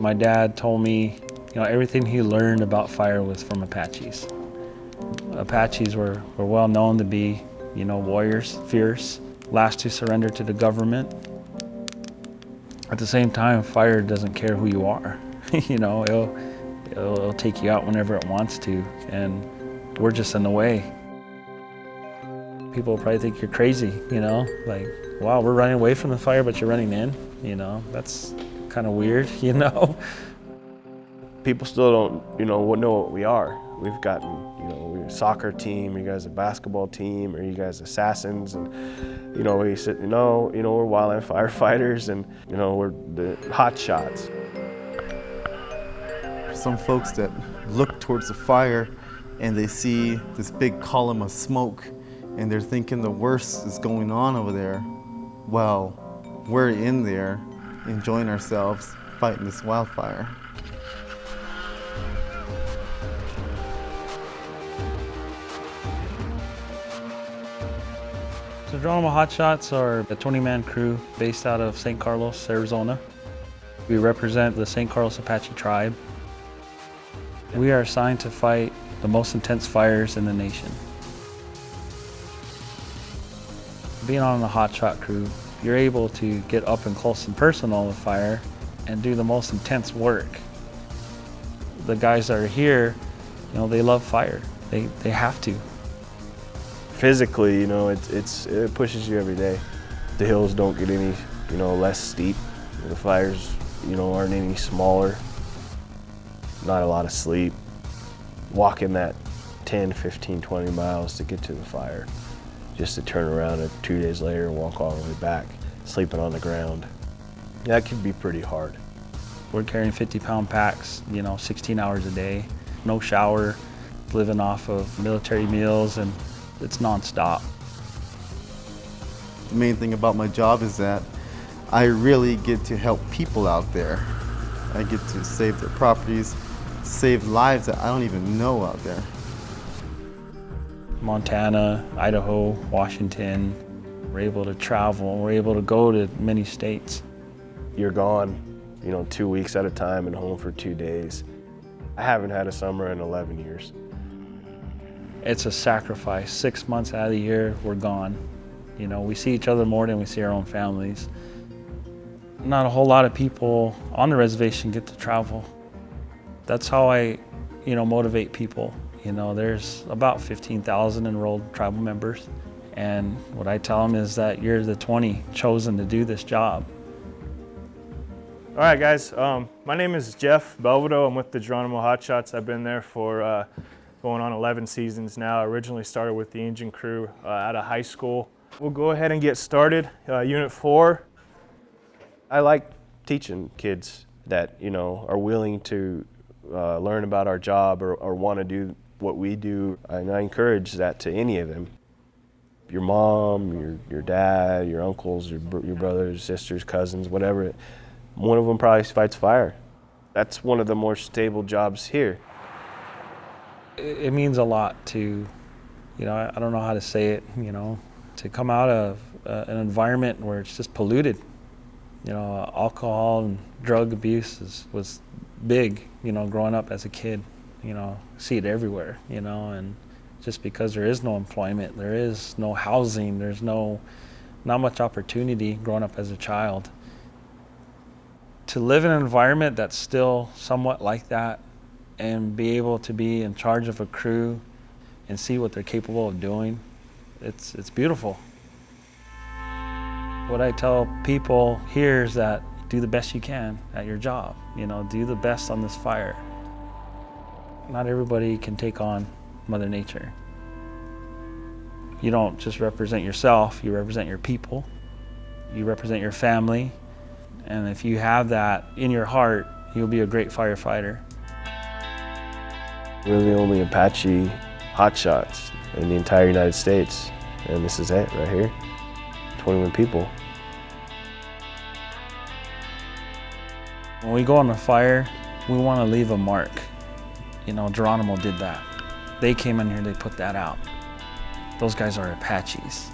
My dad told me, everything he learned about fire was from Apaches. Apaches were well known to be, warriors, fierce, last to surrender to the government. At the same time, fire doesn't care who you are. It'll take you out whenever it wants to, and we're just in the way. People probably think you're crazy, like, wow, we're running away from the fire, but you're running in, that's kind of weird, People still don't, know what we are. We've gotten, we're a soccer team, you guys a basketball team, or you guys assassins, and, we sit, we're wildland firefighters, and, we're the Hotshots. Some folks that look towards the fire and they see this big column of smoke and they're thinking the worst is going on over there. Well, we're in there enjoying ourselves fighting this wildfire. So Geronimo Hotshots are a 20-man crew based out of St. Carlos, Arizona. We represent the St. Carlos Apache tribe. We are assigned to fight the most intense fires in the nation. Being on the Hotshot crew, you're able to get up and close and personal with fire and do the most intense work. The guys that are here, they love fire. They have to. Physically, it pushes you every day. The hills don't get any, less steep. The fires, aren't any smaller. Not a lot of sleep. Walking that 10, 15, 20 miles to get to the fire, just to turn around and 2 days later and walk all the way back, sleeping on the ground. That can be pretty hard. We're carrying 50-pound packs, 16 hours a day, no shower, living off of military meals, and it's nonstop. The main thing about my job is that I really get to help people out there. I get to save their properties, save lives that I don't even know out there. Montana, Idaho, Washington, we're able to travel, we're able to go to many states. You're gone, 2 weeks at a time and home for 2 days. I haven't had a summer in 11 years. It's a sacrifice. 6 months out of the year, we're gone. We see each other more than we see our own families. Not a whole lot of people on the reservation get to travel. That's how I, motivate people. There's about 15,000 enrolled tribal members. And what I tell them is that you're the 20 chosen to do this job. All right, guys. My name is Jeff Belvado. I'm with the Geronimo Hotshots. I've been there for going on 11 seasons now. I originally started with the engine crew out of high school. We'll go ahead and get started. Unit 4. I like teaching kids that, are willing to learn about our job or want to do what we do. And I encourage that to any of them. Your mom, your dad, your uncles, your brothers, sisters, cousins, whatever. One of them probably fights fire. That's one of the more stable jobs here. It means a lot to, I don't know how to say it, to come out of an environment where it's just polluted. Alcohol and drug abuse was big, growing up as a kid, see it everywhere, and just because there is no employment, there is no housing, there's not much opportunity growing up as a child. To live in an environment that's still somewhat like that and be able to be in charge of a crew and see what they're capable of doing, it's beautiful. What I tell people here is that do the best you can at your job, do the best on this fire. Not everybody can take on Mother Nature. You don't just represent yourself, you represent your people, you represent your family, and if you have that in your heart, you'll be a great firefighter. We're the only Apache Hotshots in the entire United States, and this is it right here. 21 people. When we go on the fire, we want to leave a mark. Geronimo did that. They came in here, they put that out. Those guys are Apaches.